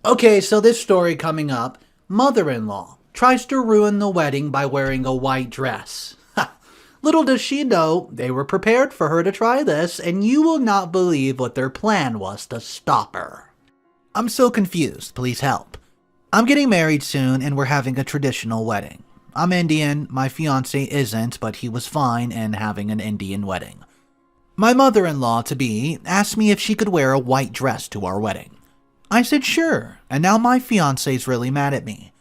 Okay, so this story coming up, mother-in-law tries to ruin the wedding by wearing a white dress. Ha! Little does she know, they were prepared for her to try this, and you will not believe what their plan was to stop her. I'm so confused, please help. I'm getting married soon and we're having a traditional wedding. I'm Indian, my fiancé isn't, but he was fine in having an Indian wedding. My mother-in-law-to-be asked me if she could wear a white dress to our wedding. I said sure, and now my fiancé's really mad at me.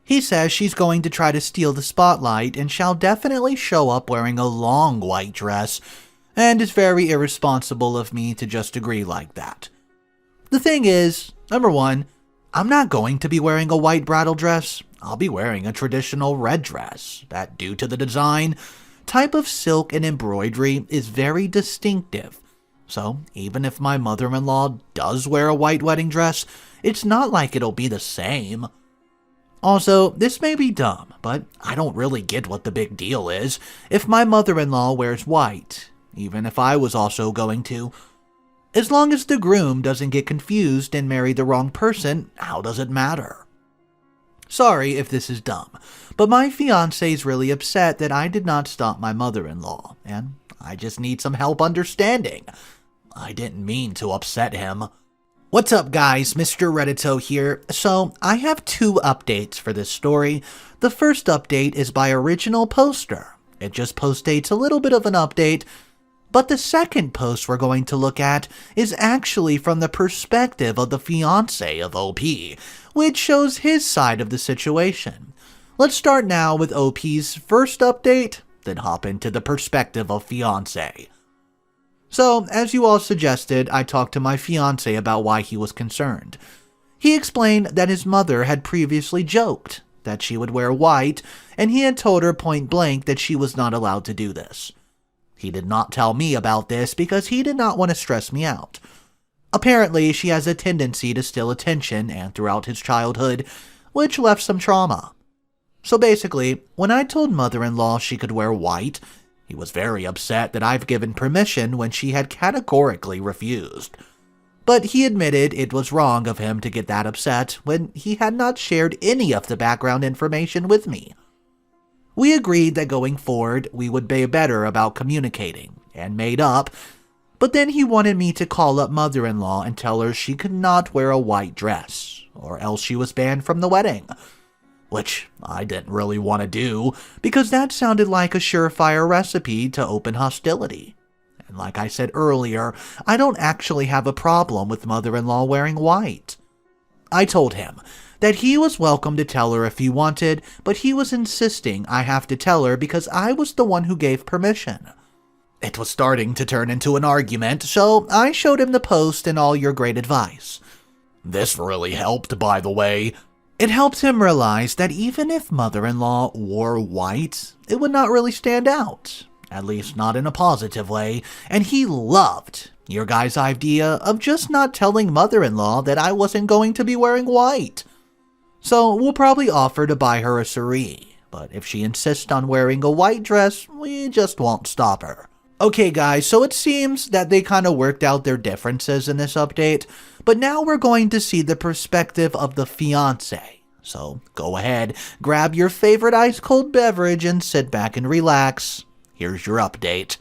He says she's going to try to steal the spotlight and shall definitely show up wearing a long white dress, and it's very irresponsible of me to just agree like that. The thing is, number one, I'm not going to be wearing a white bridal dress. I'll be wearing a traditional red dress that, due to the design, type of silk and embroidery is very distinctive. So, even if my mother-in-law does wear a white wedding dress, it's not like it'll be the same. Also, this may be dumb, but I don't really get what the big deal is if my mother-in-law wears white, even if I was also going to. As long as the groom doesn't get confused and marry the wrong person, how does it matter? Sorry if this is dumb, but my fiancé's really upset that I did not stop my mother-in-law, and I just need some help understanding. I didn't mean to upset him. What's up guys, Mr. Reddito here. So, I have two updates for this story. The first update is by original poster. It just postdates a little bit of an update, but the second post we're going to look at is actually from the perspective of the fiancé of OP, which shows his side of the situation. Let's start now with OP's first update, then hop into the perspective of fiancé. So, as you all suggested, I talked to my fiancé about why he was concerned. He explained that his mother had previously joked that she would wear white, and he had told her point blank that she was not allowed to do this. He did not tell me about this because he did not want to stress me out. Apparently, she has a tendency to steal attention and throughout his childhood, which left some trauma. So basically, when I told mother-in-law she could wear white, he was very upset that I've given permission when she had categorically refused. But he admitted it was wrong of him to get that upset when he had not shared any of the background information with me. We agreed that going forward we would be better about communicating, and made up, but then he wanted me to call up mother-in-law and tell her she could not wear a white dress, or else she was banned from the wedding. Which I didn't really want to do, because that sounded like a surefire recipe to open hostility. And like I said earlier, I don't actually have a problem with mother-in-law wearing white. I told him that he was welcome to tell her if he wanted, but he was insisting I have to tell her because I was the one who gave permission. It was starting to turn into an argument, so I showed him the post and all your great advice. This really helped, by the way. It helped him realize that even if mother-in-law wore white, it would not really stand out, at least not in a positive way, and he loved your guys' idea of just not telling mother-in-law that I wasn't going to be wearing white. So we'll probably offer to buy her a saree, but if she insists on wearing a white dress, we just won't stop her. Okay guys, so it seems that they kind of worked out their differences in this update, but now we're going to see the perspective of the fiancé. So go ahead, grab your favorite ice-cold beverage and sit back and relax. Here's your update.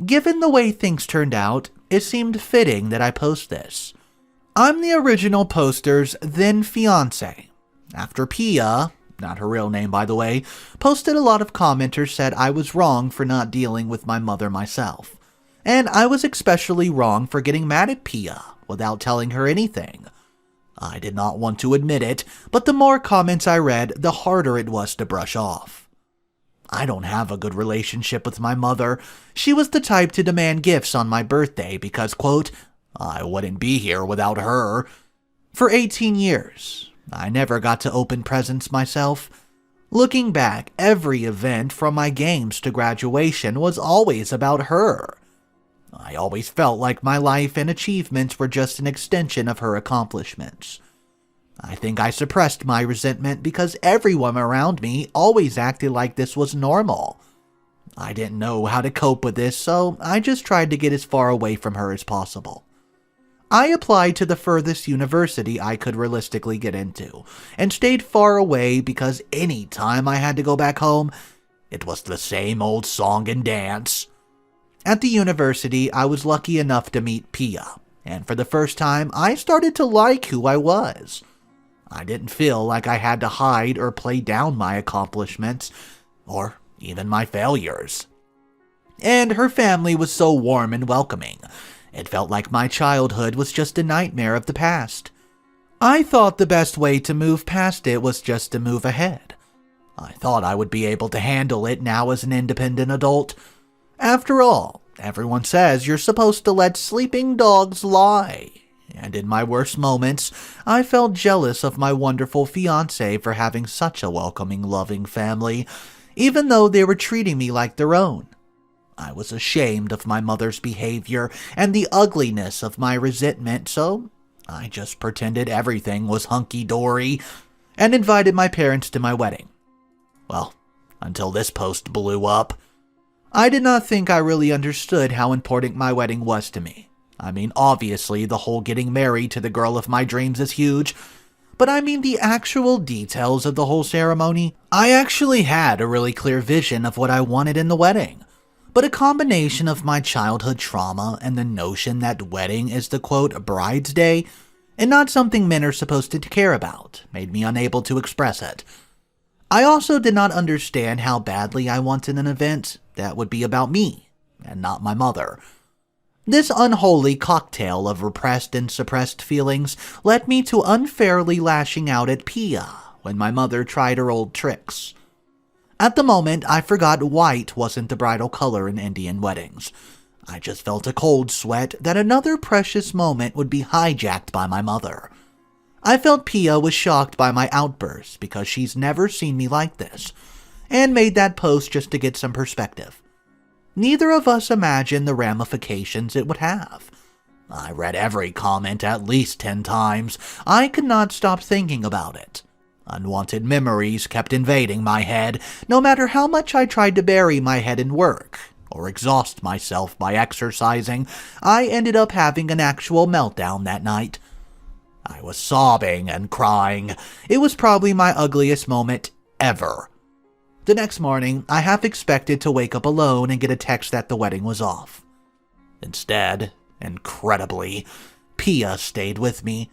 Given the way things turned out, it seemed fitting that I post this. I'm the original poster's then fiancé. After Pia, not her real name by the way, posted, a lot of commenters said I was wrong for not dealing with my mother myself. And I was especially wrong for getting mad at Pia without telling her anything. I did not want to admit it, but the more comments I read, the harder it was to brush off. I don't have a good relationship with my mother. She was the type to demand gifts on my birthday because, quote, I wouldn't be here without her. For 18 years, I never got to open presents myself. Looking back, every event from my games to graduation was always about her. I always felt like my life and achievements were just an extension of her accomplishments. I think I suppressed my resentment because everyone around me always acted like this was normal. I didn't know how to cope with this, so I just tried to get as far away from her as possible. I applied to the furthest university I could realistically get into, and stayed far away because any time I had to go back home, it was the same old song and dance. At the university, I was lucky enough to meet Pia, and for the first time, I started to like who I was. I didn't feel like I had to hide or play down my accomplishments, or even my failures. And her family was so warm and welcoming. It felt like my childhood was just a nightmare of the past. I thought the best way to move past it was just to move ahead. I thought I would be able to handle it now as an independent adult. After all, everyone says you're supposed to let sleeping dogs lie. And in my worst moments, I felt jealous of my wonderful fiancé for having such a welcoming, loving family, even though they were treating me like their own. I was ashamed of my mother's behavior and the ugliness of my resentment, so I just pretended everything was hunky-dory and invited my parents to my wedding. Well, until this post blew up. I did not think I really understood how important my wedding was to me. I mean, obviously, the whole getting married to the girl of my dreams is huge, but I mean the actual details of the whole ceremony. I actually had a really clear vision of what I wanted in the wedding. But a combination of my childhood trauma and the notion that wedding is the quote bride's day and not something men are supposed to care about made me unable to express it. I also did not understand how badly I wanted an event that would be about me and not my mother. This unholy cocktail of repressed and suppressed feelings led me to unfairly lashing out at Pia when my mother tried her old tricks. At the moment, I forgot white wasn't the bridal color in Indian weddings. I just felt a cold sweat that another precious moment would be hijacked by my mother. I felt Pia was shocked by my outbursts because she's never seen me like this, and made that post just to get some perspective. Neither of us imagined the ramifications it would have. I read every comment at least 10 times. I could not stop thinking about it. Unwanted memories kept invading my head, no matter how much I tried to bury my head in work or exhaust myself by exercising. I ended up having an actual meltdown that night. I was sobbing and crying. It was probably my ugliest moment ever. The next morning, I half expected to wake up alone and get a text that the wedding was off. Instead, incredibly, Pia stayed with me.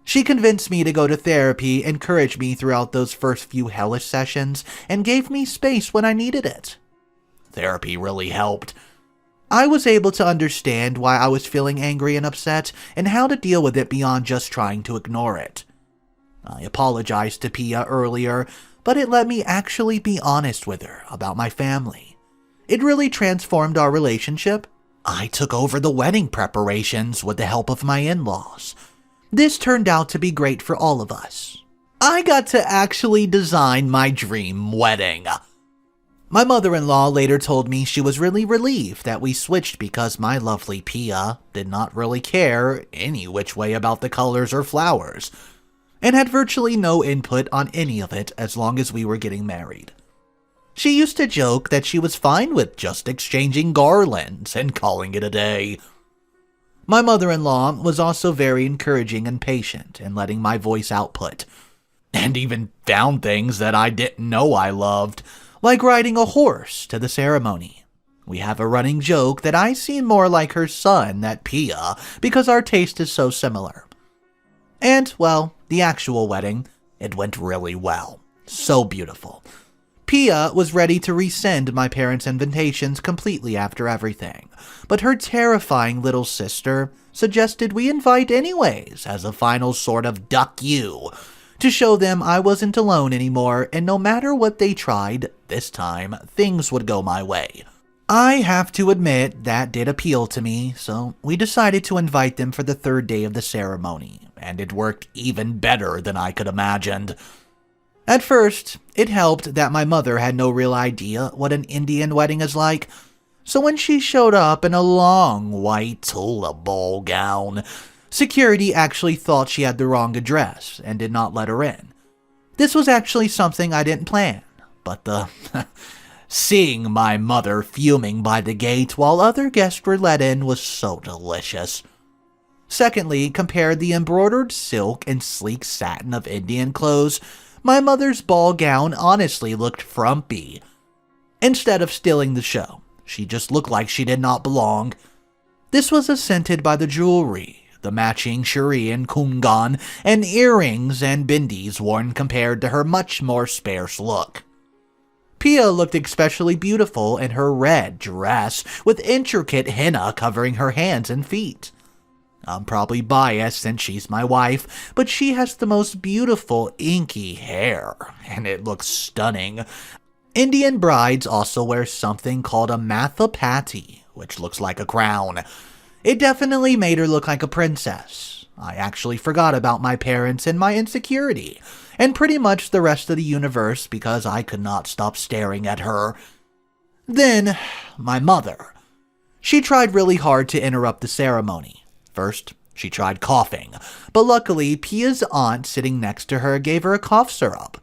She convinced me to go to therapy, encouraged me throughout those first few hellish sessions, and gave me space when I needed it. Therapy really helped. I was able to understand why I was feeling angry and upset, and how to deal with it beyond just trying to ignore it. I apologized to Pia earlier, but it let me actually be honest with her about my family. It really transformed our relationship. I took over the wedding preparations with the help of my in-laws. This turned out to be great for all of us. I got to actually design my dream wedding. My mother-in-law later told me she was really relieved that we switched because my lovely Pia did not really care any which way about the colors or flowers, and had virtually no input on any of it as long as we were getting married. She used to joke that she was fine with just exchanging garlands and calling it a day. My mother-in-law was also very encouraging and patient in letting my voice output, and even found things that I didn't know I loved, like riding a horse to the ceremony. We have a running joke that I seem more like her son than Pia because our taste is so similar. And, well, the actual wedding, it went really well. So beautiful. Pia was ready to rescind my parents' invitations completely after everything, but her terrifying little sister suggested we invite anyways as a final sort of duck you, to show them I wasn't alone anymore, and no matter what they tried, this time, things would go my way. I have to admit that did appeal to me, so we decided to invite them for the third day of the ceremony, and it worked even better than I could imagined. At first, it helped that my mother had no real idea what an Indian wedding is like, so when she showed up in a long white tula bowl gown, security actually thought she had the wrong address and did not let her in. This was actually something I didn't plan, but seeing my mother fuming by the gate while other guests were let in was so delicious. Secondly, compare the embroidered silk and sleek satin of Indian clothes. My mother's ball gown honestly looked frumpy. Instead of stealing the show, she just looked like she did not belong. This was accented by the jewelry, the matching shuri and kungan, and earrings and bindis worn compared to her much more sparse look. Pia looked especially beautiful in her red dress with intricate henna covering her hands and feet. I'm probably biased since she's my wife, but she has the most beautiful inky hair, and it looks stunning. Indian brides also wear something called a mathapati, which looks like a crown. It definitely made her look like a princess. I actually forgot about my parents and my insecurity, and pretty much the rest of the universe because I could not stop staring at her. Then, my mother. She tried really hard to interrupt the ceremony. First, she tried coughing, but luckily Pia's aunt sitting next to her gave her a cough syrup.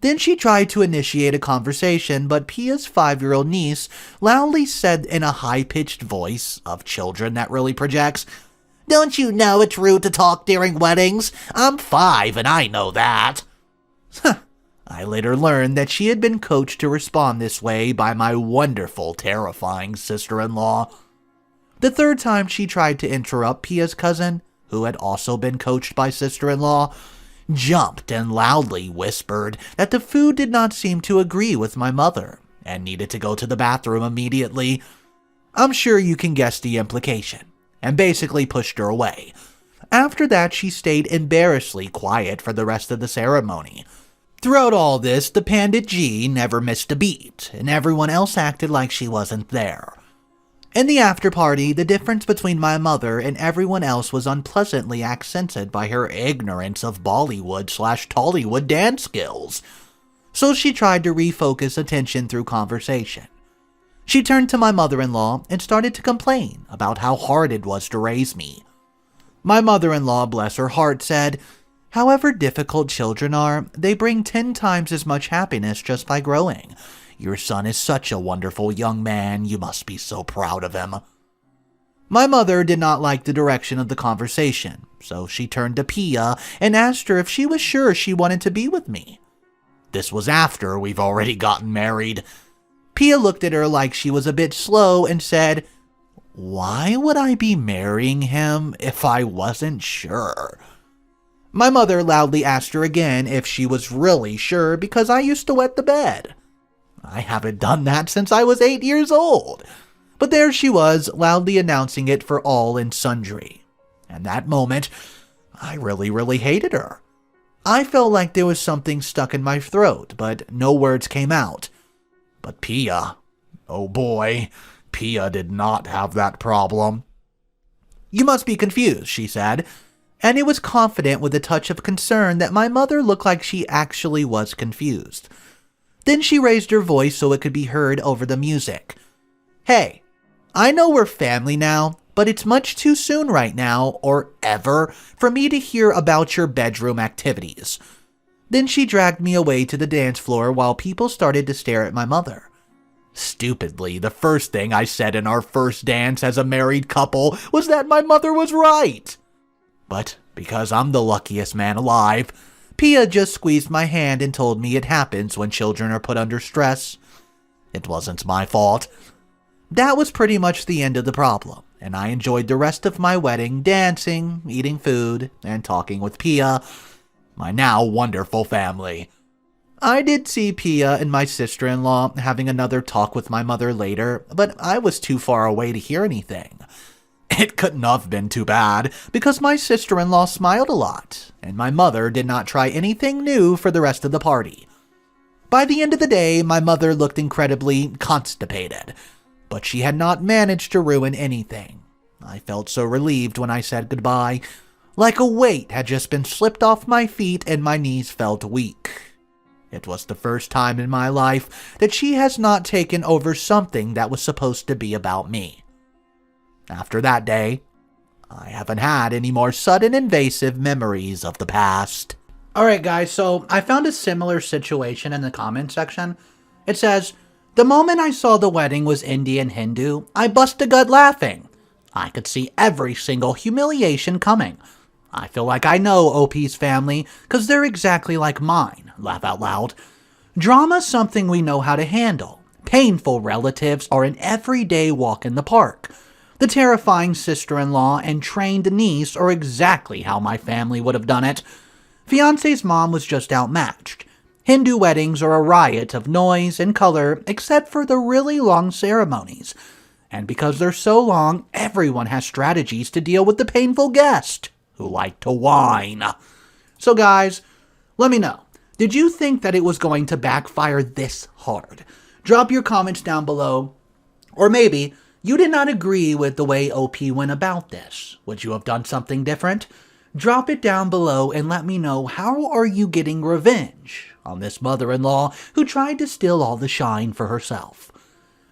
Then she tried to initiate a conversation, but Pia's 5-year-old niece loudly said in a high-pitched voice of children that really projects, "Don't you know it's rude to talk during weddings? I'm 5 and I know that." I later learned that she had been coached to respond this way by my wonderful, terrifying sister-in-law. The third time she tried to interrupt, Pia's cousin, who had also been coached by sister-in-law, jumped and loudly whispered that the food did not seem to agree with my mother and needed to go to the bathroom immediately. I'm sure you can guess the implication, and basically pushed her away. After that, she stayed embarrassingly quiet for the rest of the ceremony. Throughout all this, the Pandit G never missed a beat, and everyone else acted like she wasn't there. In the after-party, the difference between my mother and everyone else was unpleasantly accented by her ignorance of Bollywood/Tollywood dance skills. So she tried to refocus attention through conversation. She turned to my mother-in-law and started to complain about how hard it was to raise me. My mother-in-law, bless her heart, said, "However difficult children are, they bring 10 times as much happiness just by growing. Your son is such a wonderful young man, you must be so proud of him." My mother did not like the direction of the conversation, so she turned to Pia and asked her if she was sure she wanted to be with me. This was after we've already gotten married. Pia looked at her like she was a bit slow and said, "Why would I be marrying him if I wasn't sure?" My mother loudly asked her again if she was really sure because I used to wet the bed. I haven't done that since I was 8 years old. But there she was, loudly announcing it for all and sundry. And that moment, I really hated her. I felt like there was something stuck in my throat, but no words came out. But Pia, oh boy, Pia did not have that problem. "You must be confused," she said, and it was confident with a touch of concern that my mother looked like she actually was confused. Then she raised her voice so it could be heard over the music. "Hey, I know we're family now, but it's much too soon right now, or ever, for me to hear about your bedroom activities." Then she dragged me away to the dance floor while people started to stare at my mother. Stupidly, the first thing I said in our first dance as a married couple was that my mother was right. But because I'm the luckiest man alive, Pia just squeezed my hand and told me it happens when children are put under stress. It wasn't my fault. That was pretty much the end of the problem, and I enjoyed the rest of my wedding dancing, eating food, and talking with Pia, my now wonderful family. I did see Pia and my sister-in-law having another talk with my mother later, but I was too far away to hear anything. It couldn't have been too bad, because my sister-in-law smiled a lot, and my mother did not try anything new for the rest of the party. By the end of the day, my mother looked incredibly constipated, but she had not managed to ruin anything. I felt so relieved when I said goodbye, like a weight had just been slipped off my feet and my knees felt weak. It was the first time in my life that she has not taken over something that was supposed to be about me. After that day, I haven't had any more sudden invasive memories of the past. Alright guys, so I found a similar situation in the comment section. It says, "The moment I saw the wedding was Indian Hindu, I bust a gut laughing. I could see every single humiliation coming. I feel like I know OP's family, 'cause they're exactly like mine. Laugh out loud. Drama's something we know how to handle. Painful relatives are an everyday walk in the park. The terrifying sister-in-law and trained niece are exactly how my family would have done it. Fiance's mom was just outmatched. Hindu weddings are a riot of noise and color, except for the really long ceremonies. And because they're so long, everyone has strategies to deal with the painful guest, who like to whine. So guys, let me know. Did you think that it was going to backfire this hard? Drop your comments down below. Or maybe you did not agree with the way OP went about this. Would you have done something different? Drop it down below and let me know, how are you getting revenge on this mother-in-law who tried to steal all the shine for herself?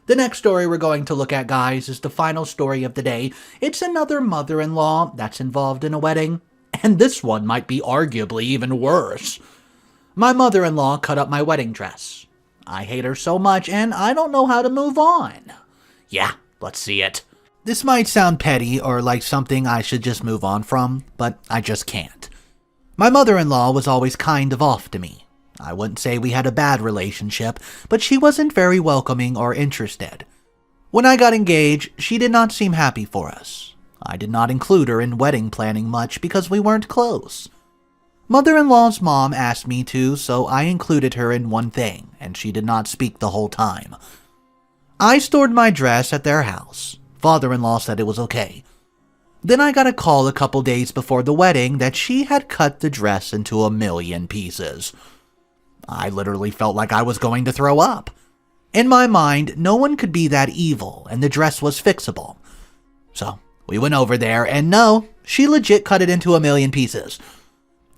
The next story we're going to look at, guys, is the final story of the day. It's another mother-in-law that's involved in a wedding, and this one might be arguably even worse. My mother-in-law cut up my wedding dress. I hate her so much, and I don't know how to move on. Yeah, let's see it. This might sound petty or like something I should just move on from, but I just can't. My mother-in-law was always kind of off to me. I wouldn't say we had a bad relationship, but she wasn't very welcoming or interested. When I got engaged, she did not seem happy for us. I did not include her in wedding planning much because we weren't close. Mother-in-law's mom asked me to, so I included her in one thing, and she did not speak the whole time. I stored my dress at their house. Father-in-law said it was okay. Then I got a call a couple days before the wedding that she had cut the dress into 1,000,000 pieces. I literally felt like I was going to throw up. In my mind, no one could be that evil, and the dress was fixable. So, we went over there, and no, she legit cut it into 1,000,000 pieces.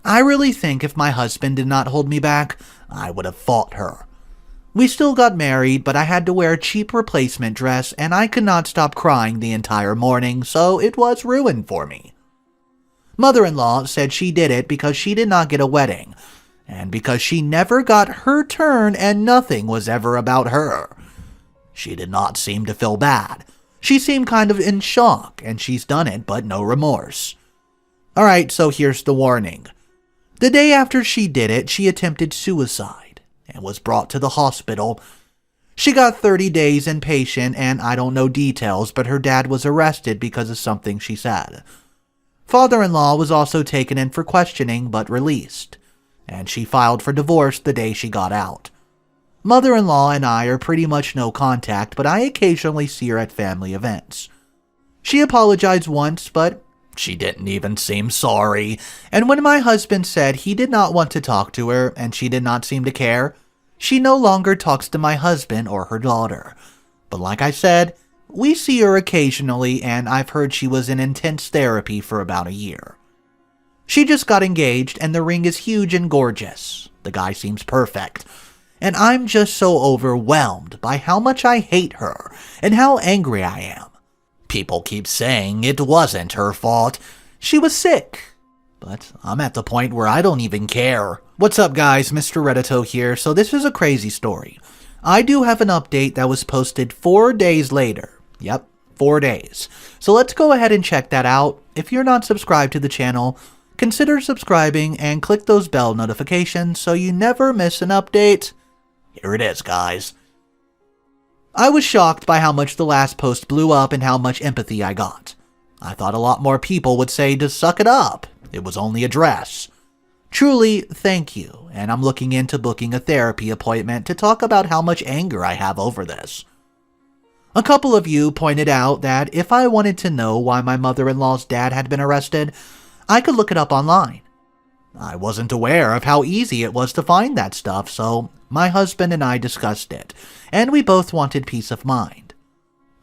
I really think if my husband did not hold me back, I would have fought her. We still got married, but I had to wear a cheap replacement dress, and I could not stop crying the entire morning, so it was ruined for me. Mother-in-law said she did it because she did not get a wedding, and because she never got her turn and nothing was ever about her. She did not seem to feel bad. She seemed kind of in shock, and she's done it, but no remorse. Alright, so here's the warning. The day after she did it, she attempted suicide and was brought to the hospital. She got 30 days inpatient, and I don't know details, but her dad was arrested because of something she said. Father-in-law was also taken in for questioning, but released, and she filed for divorce the day she got out. Mother-in-law and I are pretty much no contact, but I occasionally see her at family events. She apologized once, but she didn't even seem sorry, and when my husband said he did not want to talk to her and she did not seem to care, she no longer talks to my husband or her daughter. But like I said, we see her occasionally, and I've heard she was in intense therapy for about a year. She just got engaged, and the ring is huge and gorgeous. The guy seems perfect. And I'm just so overwhelmed by how much I hate her and how angry I am. People keep saying it wasn't her fault. She was sick. But I'm at the point where I don't even care. What's up, guys? Mr. Reddito here. So this is a crazy story. I do have an update that was posted 4 days later. Yep, 4 days. So let's go ahead and check that out. If you're not subscribed to the channel, consider subscribing and click those bell notifications so you never miss an update. Here it is, guys. I was shocked by how much the last post blew up and how much empathy I got. I thought a lot more people would say to suck it up. It was only a dress. Truly, thank you, and I'm looking into booking a therapy appointment to talk about how much anger I have over this. A couple of you pointed out that if I wanted to know why my mother-in-law's dad had been arrested, I could look it up online. I wasn't aware of how easy it was to find that stuff, so my husband and I discussed it, and we both wanted peace of mind.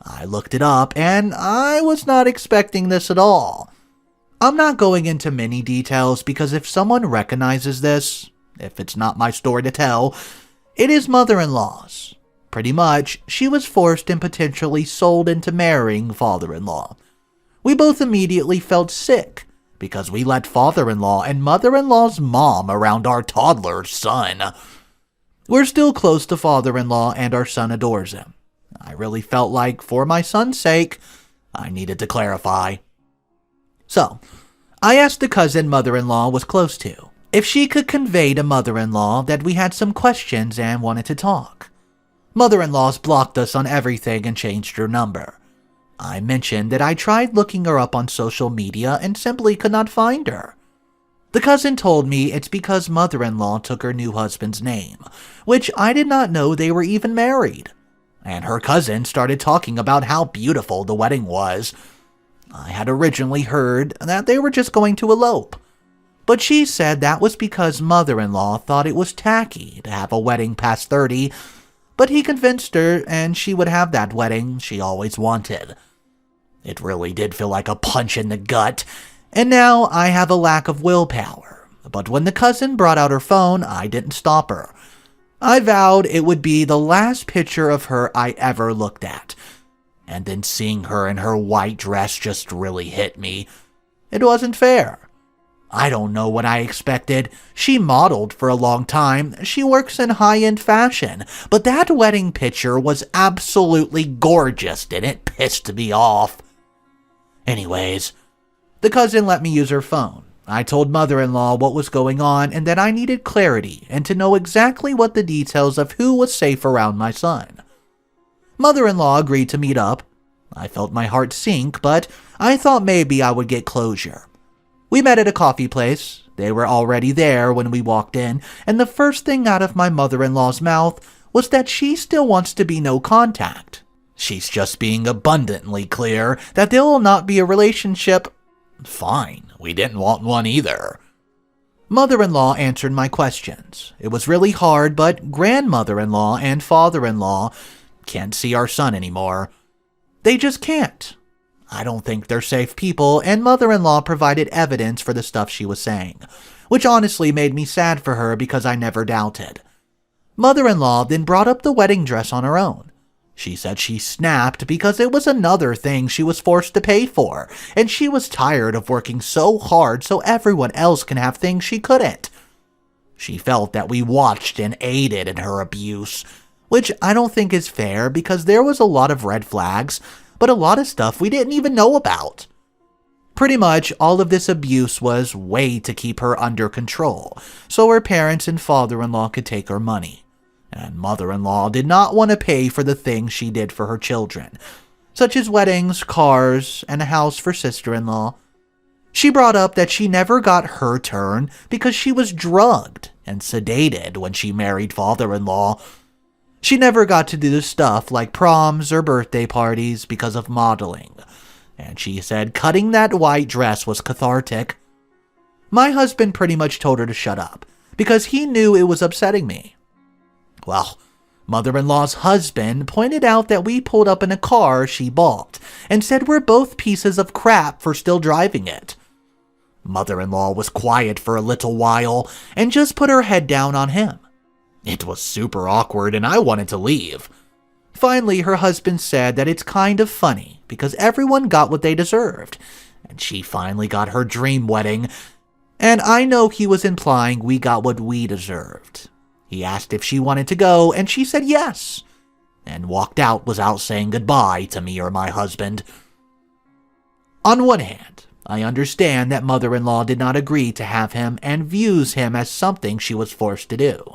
I looked it up, and I was not expecting this at all. I'm not going into many details because if someone recognizes this, if it's not my story to tell, it is mother-in-law's. Pretty much, she was forced and potentially sold into marrying father-in-law. We both immediately felt sick because we let father-in-law and mother-in-law's mom around our toddler's son. We're still close to father-in-law and our son adores him. I really felt like, for my son's sake, I needed to clarify. So, I asked the cousin mother-in-law was close to if she could convey to mother-in-law that we had some questions and wanted to talk. Mother-in-law's blocked us on everything and changed her number. I mentioned that I tried looking her up on social media and simply could not find her. The cousin told me it's because mother-in-law took her new husband's name, which I did not know they were even married. And her cousin started talking about how beautiful the wedding was. I had originally heard that they were just going to elope, but she said that was because mother-in-law thought it was tacky to have a wedding past 30, but he convinced her and she would have that wedding she always wanted. It really did feel like a punch in the gut, and now I have a lack of willpower. But when the cousin brought out her phone, I didn't stop her. I vowed it would be the last picture of her I ever looked at. And then seeing her in her white dress just really hit me. It wasn't fair. I don't know what I expected. She modeled for a long time. She works in high-end fashion. But that wedding picture was absolutely gorgeous, and it pissed me off. Anyways, the cousin let me use her phone. I told mother-in-law what was going on and that I needed clarity and to know exactly what the details of who was safe around my son. Mother-in-law agreed to meet up. I felt my heart sink, but I thought maybe I would get closure. We met at a coffee place. They were already there when we walked in, and the first thing out of my mother-in-law's mouth was that she still wants to be no contact. She's just being abundantly clear that there will not be a relationship. Fine, we didn't want one either. Mother-in-law answered my questions. It was really hard, but grandmother-in-law and father-in-law can't see our son anymore. They just can't. I don't think they're safe people, and mother-in-law provided evidence for the stuff she was saying, which honestly made me sad for her because I never doubted. Mother-in-law then brought up the wedding dress on her own. She said she snapped because it was another thing she was forced to pay for, and she was tired of working so hard so everyone else can have things she couldn't. She felt that we watched and aided in her abuse, which I don't think is fair because there was a lot of red flags, but a lot of stuff we didn't even know about. Pretty much all of this abuse was way to keep her under control, so her parents and father-in-law could take her money. And mother-in-law did not want to pay for the things she did for her children, such as weddings, cars, and a house for sister-in-law. She brought up that she never got her turn because she was drugged and sedated when she married father-in-law. She never got to do the stuff like proms or birthday parties because of modeling, and she said cutting that white dress was cathartic. My husband pretty much told her to shut up because he knew it was upsetting me. Well, mother-in-law's husband pointed out that we pulled up in a car she bought and said we're both pieces of crap for still driving it. Mother-in-law was quiet for a little while and just put her head down on him. It was super awkward and I wanted to leave. Finally, her husband said that it's kind of funny because everyone got what they deserved, and she finally got her dream wedding, and I know he was implying we got what we deserved. He asked if she wanted to go, and she said yes, and walked out without saying goodbye to me or my husband. On one hand, I understand that mother-in-law did not agree to have him and views him as something she was forced to do,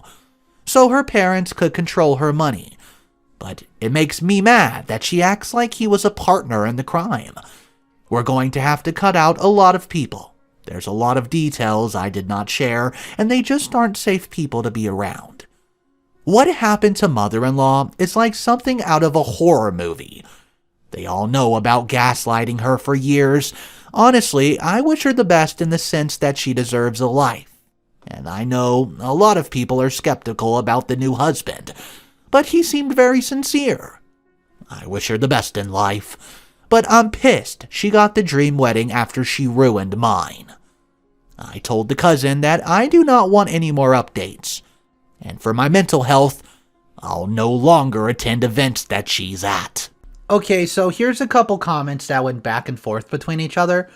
so her parents could control her money. But it makes me mad that she acts like he was a partner in the crime. We're going to have to cut out a lot of people. There's a lot of details I did not share, and they just aren't safe people to be around. What happened to mother-in-law is like something out of a horror movie. They all know about gaslighting her for years. Honestly, I wish her the best in the sense that she deserves a life. And I know a lot of people are skeptical about the new husband, but he seemed very sincere. I wish her the best in life. But I'm pissed she got the dream wedding after she ruined mine. I told the cousin that I do not want any more updates. And for my mental health, I'll no longer attend events that she's at. Okay, so here's a couple comments that went back and forth between each other.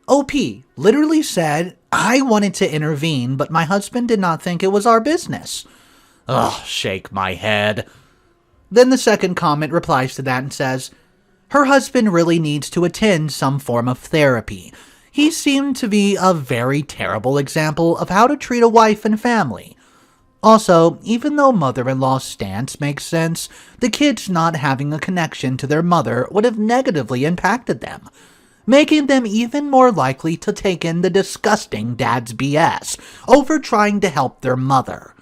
OP literally said, I wanted to intervene, but my husband did not think it was our business. Ugh, shake my head. Then the second comment replies to that and says, Her husband really needs to attend some form of therapy. He seemed to be a very terrible example of how to treat a wife and family. Also, even though mother-in-law's stance makes sense, the kids not having a connection to their mother would have negatively impacted them, making them even more likely to take in the disgusting dad's BS over trying to help their mother.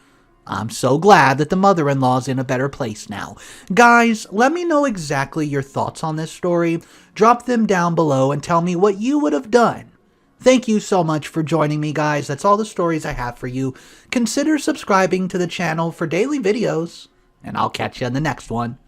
I'm so glad that the mother-in-law's in a better place now. Guys, let me know exactly your thoughts on this story. Drop them down below and tell me what you would have done. Thank you so much for joining me, guys. That's all the stories I have for you. Consider subscribing to the channel for daily videos, and I'll catch you in the next one.